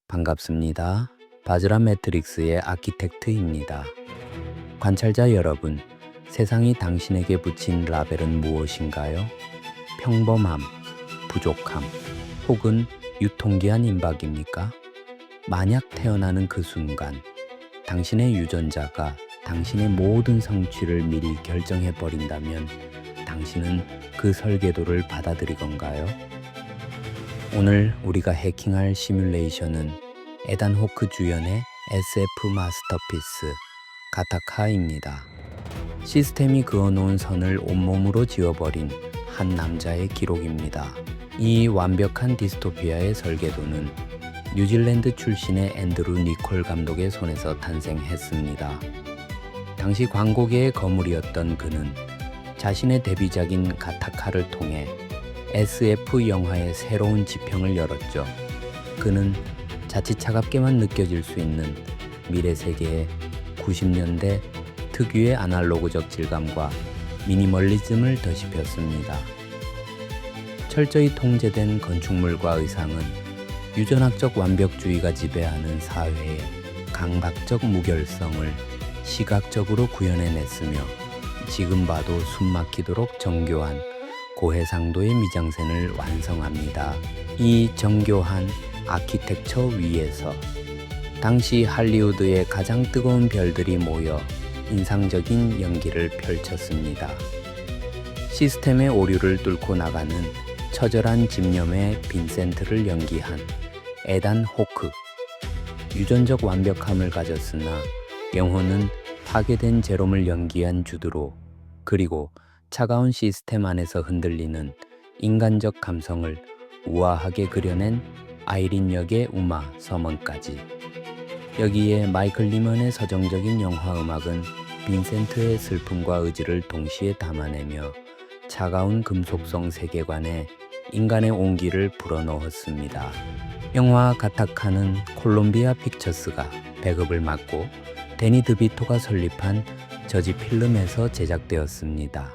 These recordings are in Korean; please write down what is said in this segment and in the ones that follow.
반갑습니다. 바즈라 매트릭스의 아키텍트입니다. 관찰자 여러분, 세상이 당신에게 붙인 라벨은 무엇인가요? 평범함, 부족함, 혹은 유통기한 임박입니까? 만약 태어나는 그 순간, 당신의 유전자가 당신의 모든 성취를 미리 결정해 버린다면 당신은 그 설계도를 받아들이건가요? 오늘 우리가 해킹할 시뮬레이션은 에단 호크 주연의 SF 마스터피스 가타카입니다. 시스템이 그어놓은 선을 온몸으로 지워버린 한 남자의 기록입니다. 이 완벽한 디스토피아의 설계도는 뉴질랜드 출신의 앤드루 니콜 감독의 손에서 탄생했습니다. 당시 광고계의 거물이었던 그는 자신의 데뷔작인 가타카를 통해 SF 영화의 새로운 지평을 열었죠. 그는 자칫 차갑게만 느껴질 수 있는 미래 세계의 90년대 특유의 아날로그적 질감과 미니멀리즘을 더시폈습니다. 철저히 통제된 건축물과 의상은 유전학적 완벽주의가 지배하는 사회의 강박적 무결성을 시각적으로 구현해냈으며 지금 봐도 숨막히도록 정교한 고해상도의 미장센을 완성합니다. 이 정교한 아키텍처 위에서 당시 할리우드의 가장 뜨거운 별들이 모여 인상적인 연기를 펼쳤습니다. 시스템의 오류를 뚫고 나가는 처절한 집념의 빈센트를 연기한 에단 호크. 유전적 완벽함을 가졌으나 영혼은 파괴된 제롬을 연기한 주드로, 그리고 차가운 시스템 안에서 흔들리는 인간적 감성을 우아하게 그려낸 아이린 역의 우마 서먼까지. 여기에 마이클 리먼의 서정적인 영화 음악은 빈센트의 슬픔과 의지를 동시에 담아내며 차가운 금속성 세계관에 인간의 온기를 불어넣었습니다. 영화 가타카는 콜롬비아 픽처스가 배급을 맡고 데니 드비토가 설립한 저지 필름에서 제작되었습니다.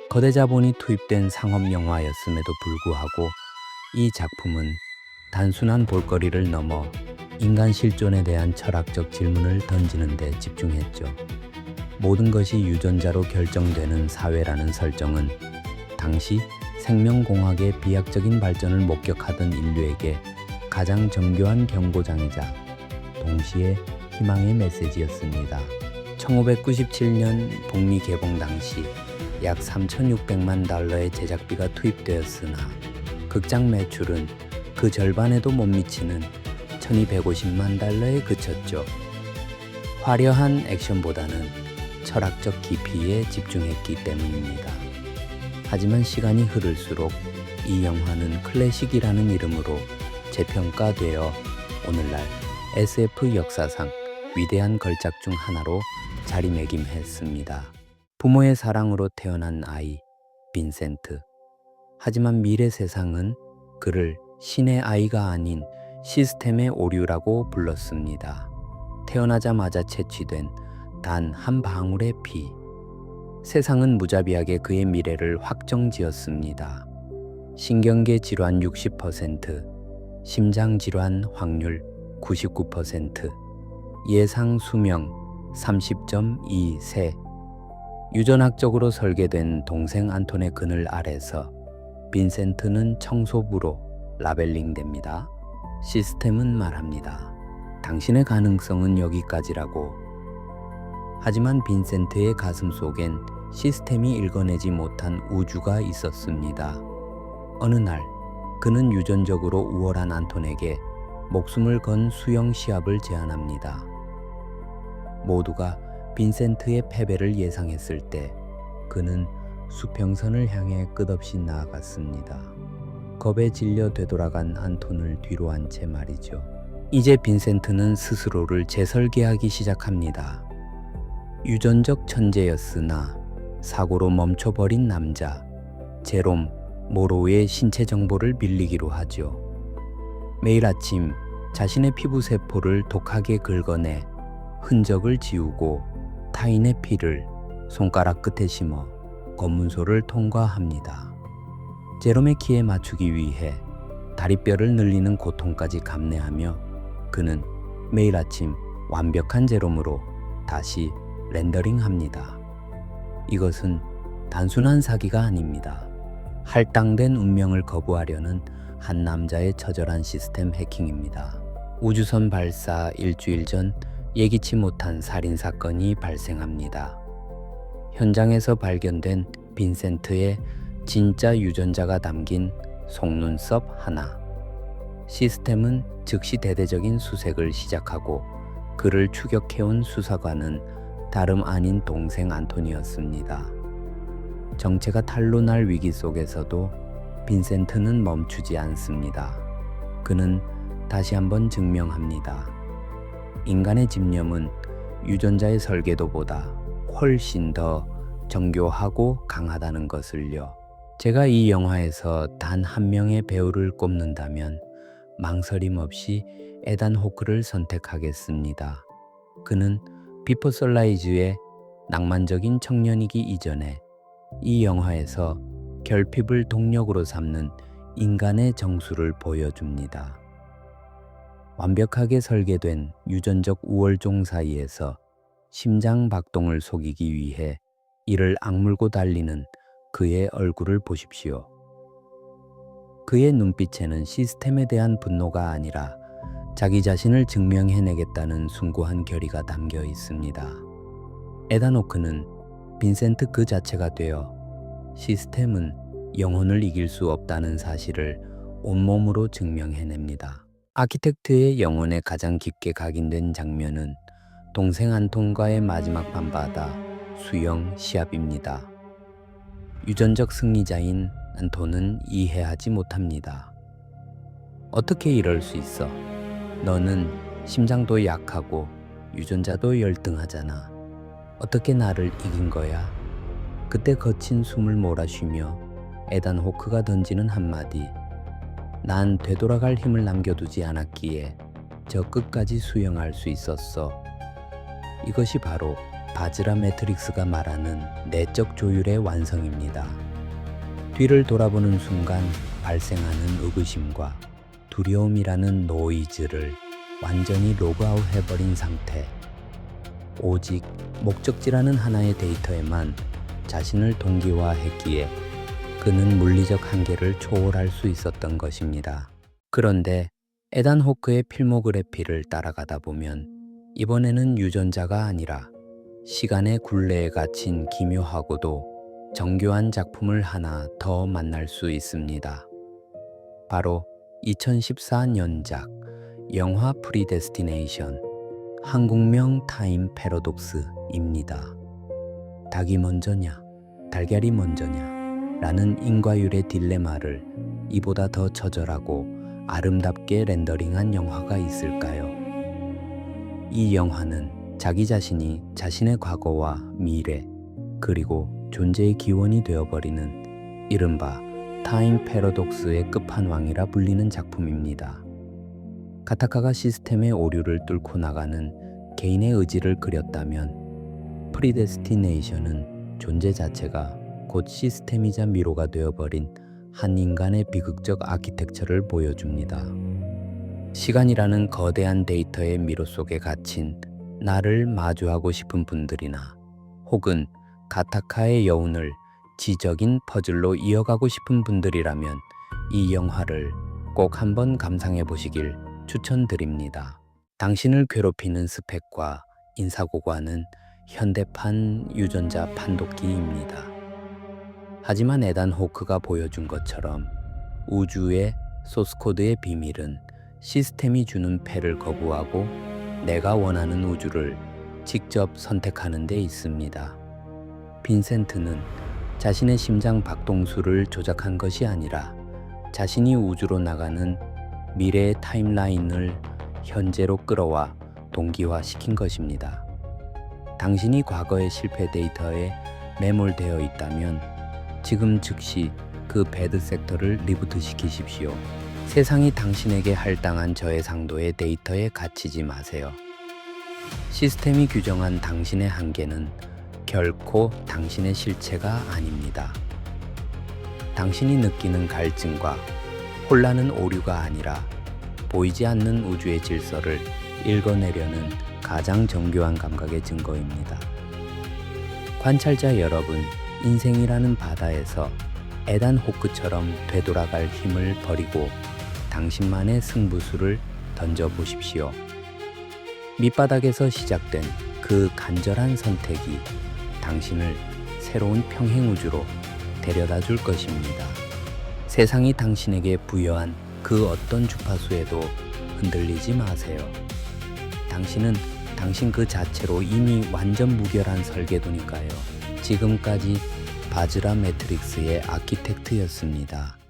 거대 자본이 투입된 상업 영화였음에도 불구하고 이 작품은 단순한 볼거리를 넘어 인간 실존에 대한 철학적 질문을 던지는 데 집중했죠. 모든 것이 유전자로 결정되는 사회라는 설정은 당시 생명공학의 비약적인 발전을 목격하던 인류에게 가장 정교한 경고장이자 동시에 희망의 메시지였습니다. 1997년 북미 개봉 당시 약 3,600만 달러의 제작비가 투입되었으나 극장 매출은 그 절반에도 못 미치는 1,250만 달러에 그쳤죠. 화려한 액션보다는 철학적 깊이에 집중했기 때문입니다. 하지만 시간이 흐를수록 이 영화는 클래식이라는 이름으로 재평가되어 오늘날 SF 역사상 위대한 걸작 중 하나로 자리매김했습니다. 부모의 사랑으로 태어난 아이, 빈센트. 하지만 미래 세상은 그를 신의 아이가 아닌 시스템의 오류라고 불렀습니다. 태어나자마자 채취된 단 한 방울의 피. 세상은 무자비하게 그의 미래를 확정지었습니다. 신경계 질환 60%, 심장 질환 확률 99%, 예상 수명 30.2세. 유전학적으로 설계된 동생 안톤의 그늘 아래서 빈센트는 청소부로 라벨링됩니다. 시스템은 말합니다. 당신의 가능성은 여기까지라고. 하지만 빈센트의 가슴 속엔 시스템이 읽어내지 못한 우주가 있었습니다. 어느 날 그는 유전적으로 우월한 안톤에게 목숨을 건 수영 시합을 제안합니다. 모두가 빈센트의 패배를 예상했을 때 그는 수평선을 향해 끝없이 나아갔습니다. 겁에 질려 되돌아간 안톤을 뒤로 한 채 말이죠. 이제 빈센트는 스스로를 재설계하기 시작합니다. 유전적 천재였으나 사고로 멈춰버린 남자 제롬 모로우의 신체 정보를 빌리기로 하죠. 매일 아침 자신의 피부 세포를 독하게 긁어내 흔적을 지우고 타인의 피를 손가락 끝에 심어 검문소를 통과합니다. 제롬의 키에 맞추기 위해 다리뼈를 늘리는 고통까지 감내하며 그는 매일 아침 완벽한 제롬으로 다시 렌더링합니다. 이것은 단순한 사기가 아닙니다. 할당된 운명을 거부하려는 한 남자의 처절한 시스템 해킹입니다. 우주선 발사 일주일 전 예기치 못한 살인 사건이 발생합니다. 현장에서 발견된 빈센트의 진짜 유전자가 담긴 속눈썹 하나. 시스템은 즉시 대대적인 수색을 시작하고 그를 추격해온 수사관은 다름 아닌 동생 안토니였습니다. 정체가 탄로 날 위기 속에서도 빈센트는 멈추지 않습니다. 그는 다시 한번 증명합니다. 인간의 집념은 유전자의 설계도보다 훨씬 더 정교하고 강하다는 것을요. 제가 이 영화에서 단 한 명의 배우를 꼽는다면 망설임 없이 에단 호크를 선택하겠습니다. 그는 비포 선라이즈의 낭만적인 청년이기 이전에 이 영화에서 결핍을 동력으로 삼는 인간의 정수를 보여줍니다. 완벽하게 설계된 유전적 우월종 사이에서 심장 박동을 속이기 위해 이를 악물고 달리는 그의 얼굴을 보십시오. 그의 눈빛에는 시스템에 대한 분노가 아니라 자기 자신을 증명해내겠다는 숭고한 결의가 담겨 있습니다. 에단 호크는 빈센트 그 자체가 되어 시스템은 영혼을 이길 수 없다는 사실을 온몸으로 증명해냅니다. 아키텍트의 영혼에 가장 깊게 각인된 장면은 동생 안톤과의 마지막 밤바다 수영 시합입니다. 유전적 승리자인 안톤은 이해하지 못합니다. 어떻게 이럴 수 있어? 너는 심장도 약하고 유전자도 열등하잖아. 어떻게 나를 이긴 거야? 그때 거친 숨을 몰아쉬며 에단 호크가 던지는 한마디. 난 되돌아갈 힘을 남겨두지 않았기에 저 끝까지 수영할 수 있었어. 이것이 바로 바즈라 매트릭스가 말하는 내적 조율의 완성입니다. 뒤를 돌아보는 순간 발생하는 의구심과 두려움이라는 노이즈를 완전히 로그아웃 해버린 상태. 오직 목적지라는 하나의 데이터에만 자신을 동기화했기에 그는 물리적 한계를 초월할 수 있었던 것입니다. 그런데 에단 호크의 필모그래피를 따라가다 보면 이번에는 유전자가 아니라 시간의 굴레에 갇힌 기묘하고도 정교한 작품을 하나 더 만날 수 있습니다. 바로 2014년작 영화 프리데스티네이션, 한국명 타임 패러독스입니다. 닭이 먼저냐, 달걀이 먼저냐 라는 인과율의 딜레마를 이보다 더 처절하고 아름답게 렌더링한 영화가 있을까요? 이 영화는 자기 자신이 자신의 과거와 미래 그리고 존재의 기원이 되어버리는 이른바 타임 패러독스의 끝판왕이라 불리는 작품입니다. 가타카가 시스템의 오류를 뚫고 나가는 개인의 의지를 그렸다면 프리데스티네이션은 존재 자체가 곧 시스템이자 미로가 되어버린 한 인간의 비극적 아키텍처를 보여줍니다. 시간이라는 거대한 데이터의 미로 속에 갇힌 나를 마주하고 싶은 분들이나 혹은 가타카의 여운을 지적인 퍼즐로 이어가고 싶은 분들이라면 이 영화를 꼭 한번 감상해 보시길 추천드립니다. 당신을 괴롭히는 스펙과 인사고과는 현대판 유전자 판독기입니다. 하지만 에단 호크가 보여준 것처럼 우주의 소스코드의 비밀은 시스템이 주는 패를 거부하고 내가 원하는 우주를 직접 선택하는 데 있습니다. 빈센트는 자신의 심장 박동수를 조작한 것이 아니라 자신이 우주로 나가는 미래의 타임라인을 현재로 끌어와 동기화시킨 것입니다. 당신이 과거의 실패 데이터에 매몰되어 있다면 지금 즉시 그 배드 섹터를 리부트 시키십시오. 세상이 당신에게 할당한 저해상도의 데이터에 갇히지 마세요. 시스템이 규정한 당신의 한계는 결코 당신의 실체가 아닙니다. 당신이 느끼는 갈증과 혼란은 오류가 아니라 보이지 않는 우주의 질서를 읽어내려는 가장 정교한 감각의 증거입니다. 관찰자 여러분, 인생이라는 바다에서 에단 호크처럼 되돌아갈 힘을 버리고 당신만의 승부수를 던져보십시오. 밑바닥에서 시작된 그 간절한 선택이 당신을 새로운 평행우주로 데려다 줄 것입니다. 세상이 당신에게 부여한 그 어떤 주파수에도 흔들리지 마세요. 당신은 당신 그 자체로 이미 완전 무결한 설계도니까요. 지금까지 바즈라 매트릭스의 아키텍트였습니다.